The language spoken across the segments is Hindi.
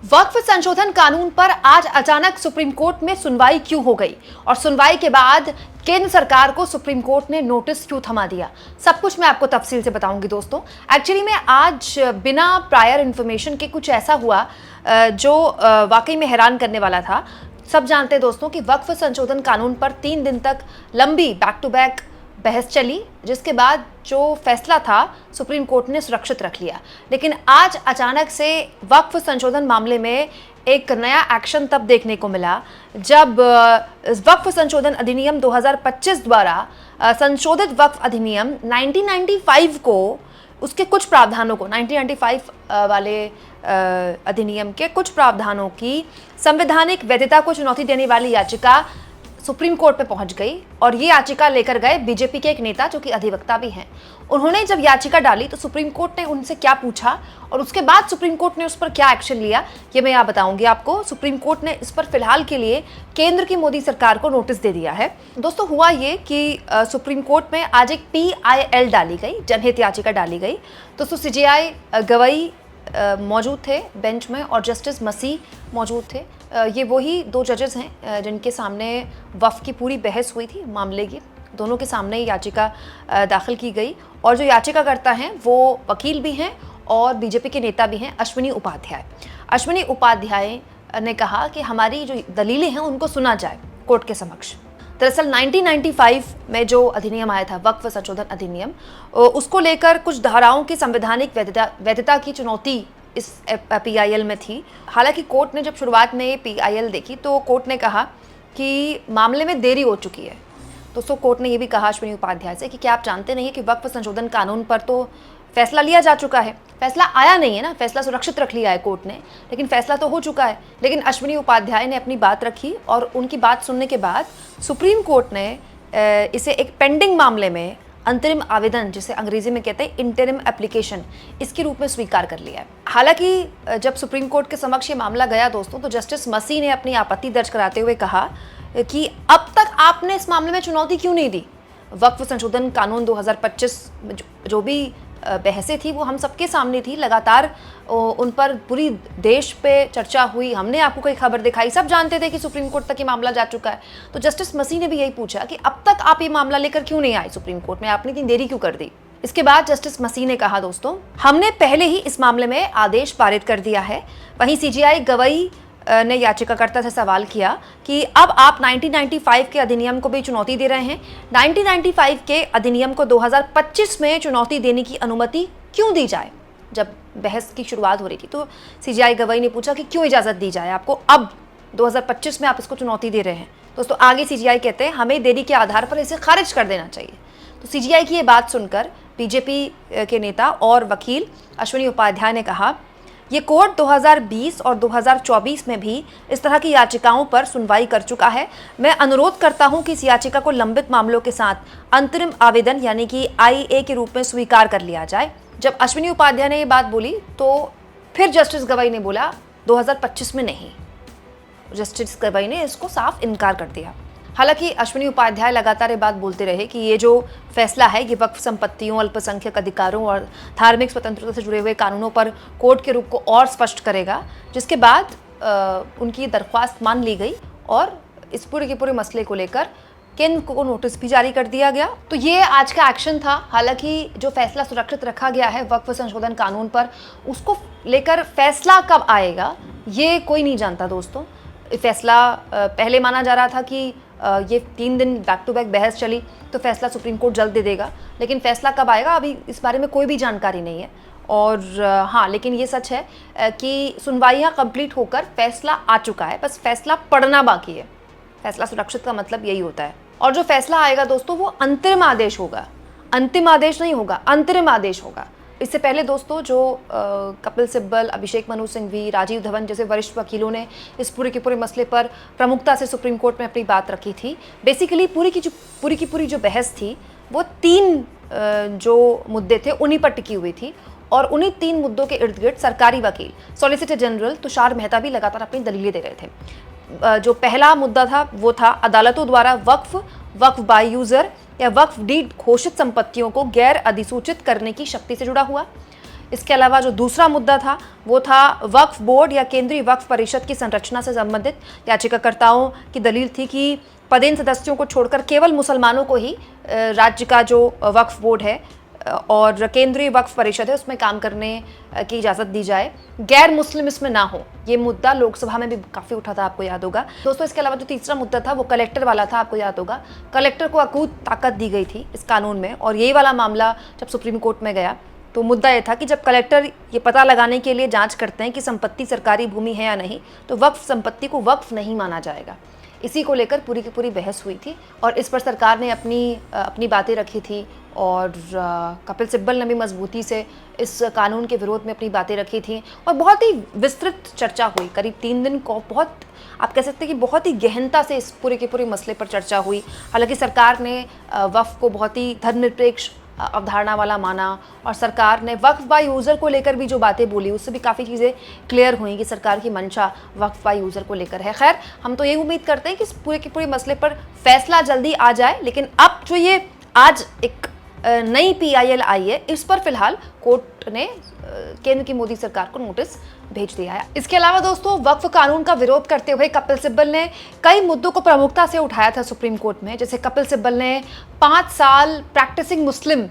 वक्फ संशोधन कानून पर आज अचानक सुप्रीम कोर्ट में सुनवाई क्यों हो गई और सुनवाई के बाद केंद्र सरकार को सुप्रीम कोर्ट ने नोटिस क्यों थमा दिया, सब कुछ मैं आपको तफसील से बताऊंगी दोस्तों। एक्चुअली में आज बिना प्रायर इन्फॉर्मेशन के कुछ ऐसा हुआ जो वाकई में हैरान करने वाला था। सब जानते हैं दोस्तों कि वक्फ संशोधन कानून पर 3 दिन तक लंबी बैक टू बैक बहस चली, जिसके बाद जो फैसला था सुप्रीम कोर्ट ने सुरक्षित रख लिया। लेकिन आज अचानक से वक्फ संशोधन मामले में एक नया एक्शन तब देखने को मिला जब वक्फ संशोधन अधिनियम 2025 द्वारा संशोधित वक्फ अधिनियम 1995 को उसके कुछ प्रावधानों को 1995 वाले अधिनियम के कुछ प्रावधानों की संवैधानिक वैधता को चुनौती देने वाली याचिका सुप्रीम कोर्ट पे पहुंच गई। और ये याचिका लेकर गए बीजेपी के एक नेता जो कि अधिवक्ता भी हैं। उन्होंने जब याचिका डाली तो सुप्रीम कोर्ट ने उनसे क्या पूछा और उसके बाद सुप्रीम कोर्ट ने उस पर क्या एक्शन लिया, ये मैं यहाँ बताऊंगी आपको। सुप्रीम कोर्ट ने इस पर फिलहाल के लिए केंद्र की मोदी सरकार को नोटिस दे दिया है। दोस्तों हुआ ये कि सुप्रीम कोर्ट में आज एक PIL डाली गई, जनहित याचिका डाली गई। दोस्तों CJI गवई मौजूद थे बेंच में और जस्टिस मसीह मौजूद थे। ये वही 2 जजेस हैं जिनके सामने वक्फ की पूरी बहस हुई थी मामले की। दोनों के सामने याचिका दाखिल की गई और जो याचिकाकर्ता हैं वो वकील भी हैं और बीजेपी के नेता भी हैं, अश्विनी उपाध्याय। अश्विनी उपाध्याय ने कहा कि हमारी जो दलीलें हैं उनको सुना जाए कोर्ट के समक्ष। दरअसल 1995 में जो अधिनियम आया था वक्फ संशोधन अधिनियम, उसको लेकर कुछ धाराओं की संवैधानिक वैधता की चुनौती इस PIL में थी। हालांकि कोर्ट ने जब शुरुआत में ये PIL देखी तो कोर्ट ने कहा कि मामले में देरी हो चुकी है। दोस्तों कोर्ट ने ये भी कहा अश्विनी उपाध्याय से कि क्या आप जानते नहीं है कि वक्फ संशोधन कानून पर तो फैसला लिया जा चुका है, फैसला आया नहीं है ना, फैसला सुरक्षित रख लिया है कोर्ट ने, लेकिन फैसला तो हो चुका है। लेकिन अश्विनी उपाध्याय ने अपनी बात रखी और उनकी बात सुनने के बाद सुप्रीम कोर्ट ने इसे एक पेंडिंग मामले में अंतरिम आवेदन, जिसे अंग्रेजी में कहते हैं इंटरिम एप्लीकेशन, इसके रूप में स्वीकार कर लिया है। हालांकि जब सुप्रीम कोर्ट के समक्ष ये मामला गया दोस्तों तो जस्टिस मसीह ने अपनी आपत्ति दर्ज कराते हुए कहा कि अब तक आपने इस मामले में चुनौती क्यों नहीं दी। वक्फ संशोधन कानून 2025 जो भी बहसें थी वो हम सबके सामने थी, लगातार उन पर पूरी देश पे चर्चा हुई, हमने आपको कोई खबर दिखाई, सब जानते थे कि सुप्रीम कोर्ट तक ये मामला जा चुका है। तो जस्टिस मसीह ने भी यही पूछा कि अब तक आप ये मामला लेकर क्यों नहीं आए सुप्रीम कोर्ट में, आपने इतनी देरी क्यों कर दी। इसके बाद जस्टिस मसीह ने कहा दोस्तों हमने पहले ही इस मामले में आदेश पारित कर दिया है। वहीं CJI गवई ने याचिकाकर्ता से सवाल किया कि अब आप 1995 के अधिनियम को भी चुनौती दे रहे हैं, 1995 के अधिनियम को 2025 में चुनौती देने की अनुमति क्यों दी जाए। जब बहस की शुरुआत हो रही थी तो CJI गवई ने पूछा कि क्यों इजाज़त दी जाए आपको, अब 2025 में आप इसको चुनौती दे रहे हैं। दोस्तों आगे CJI कहते हैं हमें देरी के आधार पर इसे खारिज कर देना चाहिए। तो CJI की ये बात सुनकर बीजेपी के नेता और वकील अश्विनी उपाध्याय ने कहा ये कोर्ट 2020 और 2024 में भी इस तरह की याचिकाओं पर सुनवाई कर चुका है। मैं अनुरोध करता हूं कि इस याचिका को लंबित मामलों के साथ अंतरिम आवेदन यानी कि IA के रूप में स्वीकार कर लिया जाए। जब अश्विनी उपाध्याय ने ये बात बोली तो फिर जस्टिस गवई ने बोला 2025 में नहीं। जस्टिस गवई ने इसको साफ इनकार कर दिया। हालांकि अश्विनी उपाध्याय लगातार ये बात बोलते रहे कि ये जो फैसला है ये वक्फ संपत्तियों, अल्पसंख्यक अधिकारों और धार्मिक स्वतंत्रता से जुड़े हुए कानूनों पर कोर्ट के रुख को और स्पष्ट करेगा, जिसके बाद उनकी दरख्वास्त मान ली गई और इस पूरे के पूरे मसले को लेकर केंद्र को नोटिस भी जारी कर दिया गया। तो ये आज का एक्शन था। हालांकि जो फैसला सुरक्षित रखा गया है वक्फ संशोधन कानून पर, उसको लेकर फैसला कब आएगा ये कोई नहीं जानता दोस्तों। फैसला पहले माना जा रहा था कि ये 3 दिन बैक टू बैक बहस चली तो फैसला सुप्रीम कोर्ट जल्द दे देगा, लेकिन फैसला कब आएगा अभी इस बारे में कोई भी जानकारी नहीं है। और हाँ, लेकिन ये सच है कि सुनवाइयाँ कंप्लीट होकर फैसला आ चुका है, बस फैसला पढ़ना बाकी है। फैसला सुरक्षित का मतलब यही होता है। और जो फैसला आएगा दोस्तों वो अंतरिम आदेश होगा, अंतिम आदेश नहीं होगा, अंतरिम आदेश होगा। इससे पहले दोस्तों जो कपिल सिब्बल, अभिषेक मनु सिंघवी, राजीव धवन जैसे वरिष्ठ वकीलों ने इस पूरे के पूरे मसले पर प्रमुखता से सुप्रीम कोर्ट में अपनी बात रखी थी। बेसिकली पूरी की पूरी जो बहस थी वो 3 जो मुद्दे थे उन्हीं पर टिकी हुई थी और उन्हीं 3 मुद्दों के इर्द गिर्द सरकारी वकील सॉलिसिटर जनरल तुषार मेहता भी लगातार अपनी दलीलें दे रहे थे। जो पहला मुद्दा था वो था अदालतों द्वारा वक्फ बाय यूजर या वक्फ डीड घोषित संपत्तियों को गैर अधिसूचित करने की शक्ति से जुड़ा हुआ। इसके अलावा जो दूसरा मुद्दा था वो था वक्फ बोर्ड या केंद्रीय वक्फ परिषद की संरचना से संबंधित। याचिकाकर्ताओं की दलील थी कि पदेन सदस्यों को छोड़कर केवल मुसलमानों को ही राज्य का जो वक्फ बोर्ड है और केंद्रीय वक्फ परिषद है उसमें काम करने की इजाज़त दी जाए, गैर मुस्लिम इसमें ना हो। ये मुद्दा लोकसभा में भी काफ़ी उठा था, आपको याद होगा दोस्तों। इसके अलावा जो तीसरा मुद्दा था वो कलेक्टर वाला था, आपको याद होगा। कलेक्टर को अकूत ताकत दी गई थी इस कानून में, और यही वाला मामला जब सुप्रीम कोर्ट में गया तो मुद्दा ये था कि जब कलेक्टर ये पता लगाने के लिए जांच करते हैं कि संपत्ति सरकारी भूमि है या नहीं, तो वक्फ संपत्ति को वक्फ नहीं माना जाएगा। इसी को लेकर पूरी की पूरी बहस हुई थी और इस पर सरकार ने अपनी बातें रखी थी, और कपिल सिब्बल ने भी मजबूती से इस कानून के विरोध में अपनी बातें रखी थी और बहुत ही विस्तृत चर्चा हुई। करीब 3 दिन को बहुत, आप कह सकते हैं कि बहुत ही गहनता से इस पूरे के पूरे मसले पर चर्चा हुई। हालांकि सरकार ने वक्फ को बहुत ही धर्मनिरपेक्ष अवधारणा वाला माना, और सरकार ने वक्फ बाय यूज़र को लेकर भी जो बातें बोली उससे भी काफ़ी चीज़ें क्लियर हुई कि सरकार की मंशा वक्फ बाय यूज़र को लेकर है। खैर, हम तो ये उम्मीद करते हैं कि इस पूरे के पूरे मसले पर फैसला जल्दी आ जाए, लेकिन अब जो ये आज एक नई PIL आई है, इस पर फिलहाल कोर्ट ने केंद्र की मोदी सरकार को नोटिस भेज दिया है। इसके अलावा दोस्तों, वक्फ कानून का विरोध करते हुए कपिल सिब्बल ने कई मुद्दों को प्रमुखता से उठाया था सुप्रीम कोर्ट में। जैसे कपिल सिब्बल ने 5 साल प्रैक्टिसिंग मुस्लिम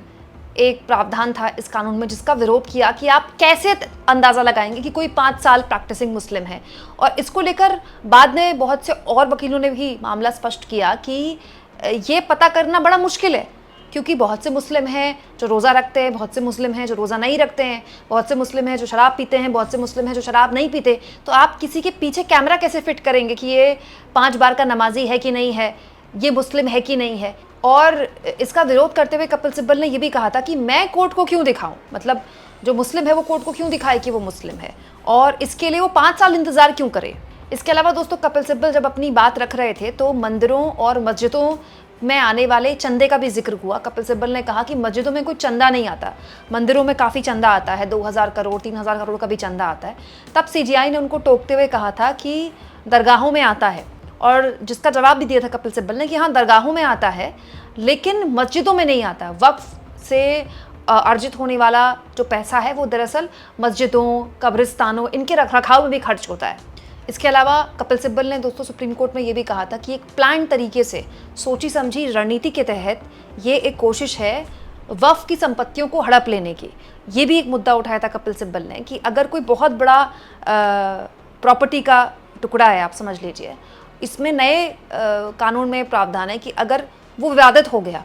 एक प्रावधान था इस कानून में, जिसका विरोध किया कि आप कैसे अंदाज़ा लगाएंगे कि कोई 5 साल प्रैक्टिसिंग मुस्लिम है। और इसको लेकर बाद में बहुत से और वकीलों ने भी मामला स्पष्ट किया कि ये पता करना बड़ा मुश्किल है, क्योंकि बहुत से मुस्लिम हैं जो रोज़ा रखते हैं, बहुत से मुस्लिम हैं जो रोज़ा नहीं रखते हैं, बहुत से मुस्लिम हैं जो शराब पीते हैं, बहुत से मुस्लिम हैं जो शराब नहीं पीते। तो आप किसी के पीछे कैमरा कैसे फिट करेंगे कि ये 5 बार का नमाजी है कि नहीं है, ये मुस्लिम है कि नहीं है। और इसका विरोध करते हुए कपिल सिब्बल ने यह भी कहा था कि मैं कोर्ट को क्यों दिखाऊं, मतलब जो मुस्लिम है वो कोर्ट को क्यों दिखाए कि वो मुस्लिम है, और इसके लिए वो 5 साल इंतज़ार क्यों करे। इसके अलावा दोस्तों, कपिल सिब्बल जब अपनी बात रख रहे थे तो मंदिरों और मस्जिदों में आने वाले चंदे का भी जिक्र हुआ। कपिल सिब्बल ने कहा कि मस्जिदों में कोई चंदा नहीं आता, मंदिरों में काफ़ी चंदा आता है, 2000 करोड़ 3000 करोड़ का भी चंदा आता है। तब CGI ने उनको टोकते हुए कहा था कि दरगाहों में आता है, और जिसका जवाब भी दिया था कपिल सिब्बल ने कि हाँ, दरगाहों में आता है लेकिन मस्जिदों में नहीं आता। वक्फ से अर्जित होने वाला जो पैसा है वो दरअसल मस्जिदों, कब्रिस्तानों, इनके रखरखाव में भी खर्च होता है। इसके अलावा कपिल सिब्बल ने दोस्तों सुप्रीम कोर्ट में ये भी कहा था कि एक प्लान तरीके से सोची समझी रणनीति के तहत ये एक कोशिश है वक्फ की संपत्तियों को हड़प लेने की। ये भी एक मुद्दा उठाया था कपिल सिब्बल ने कि अगर कोई बहुत बड़ा प्रॉपर्टी का टुकड़ा है, आप समझ लीजिए, इसमें नए कानून में प्रावधान है कि अगर वो विवादित हो गया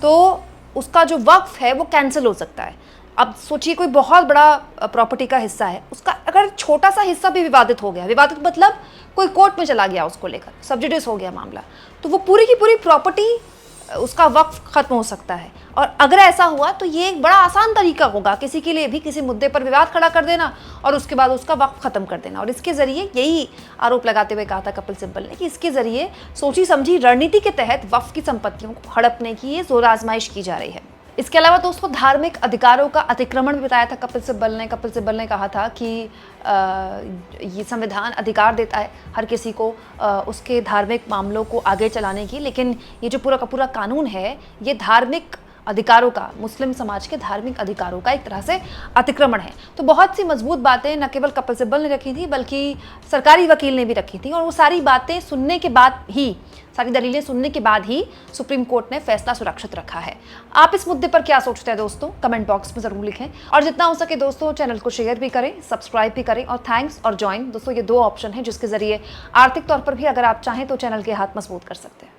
तो उसका जो वक्फ है वो कैंसिल हो सकता है। अब सोचिए कोई बहुत बड़ा प्रॉपर्टी का हिस्सा है, उसका अगर छोटा सा हिस्सा भी विवादित हो गया, विवादित मतलब कोई कोर्ट में चला गया उसको लेकर, सब्जुडिस हो गया मामला, तो वो पूरी की पूरी प्रॉपर्टी उसका वक्फ खत्म हो सकता है। और अगर ऐसा हुआ तो ये एक बड़ा आसान तरीका होगा किसी के लिए भी किसी मुद्दे पर विवाद खड़ा कर देना और उसके बाद उसका वक्फ खत्म कर देना। और इसके जरिए यही आरोप लगाते हुए कहा था कपिल सिब्बल ने कि इसके जरिए सोची समझी रणनीति के तहत वक्फ की संपत्तियों को हड़पने की ये जोर आजमाइश की जा रही है। इसके अलावा दोस्तों, धार्मिक अधिकारों का अतिक्रमण भी बताया था कपिल सिब्बल ने। कपिल सिब्बल ने कहा था कि ये संविधान अधिकार देता है हर किसी को उसके धार्मिक मामलों को आगे चलाने की, लेकिन ये जो पूरा का पूरा कानून है ये धार्मिक अधिकारों का, मुस्लिम समाज के धार्मिक अधिकारों का एक तरह से अतिक्रमण है। तो बहुत सी मजबूत बातें न केवल कपिल सिब्बल ने रखी थी बल्कि सरकारी वकील ने भी रखी थी, और वो सारी बातें सुनने के बाद ही, सारी दलीलें सुनने के बाद ही सुप्रीम कोर्ट ने फैसला सुरक्षित रखा है। आप इस मुद्दे पर क्या सोचते हैं दोस्तों, कमेंट बॉक्स में जरूर लिखें, और जितना हो सके दोस्तों चैनल को शेयर भी करें, सब्सक्राइब भी करें, और थैंक्स और ज्वाइन दोस्तों, ये 2 ऑप्शन है जिसके जरिए आर्थिक तौर पर भी अगर आप चाहें तो चैनल के हाथ मजबूत कर सकते हैं।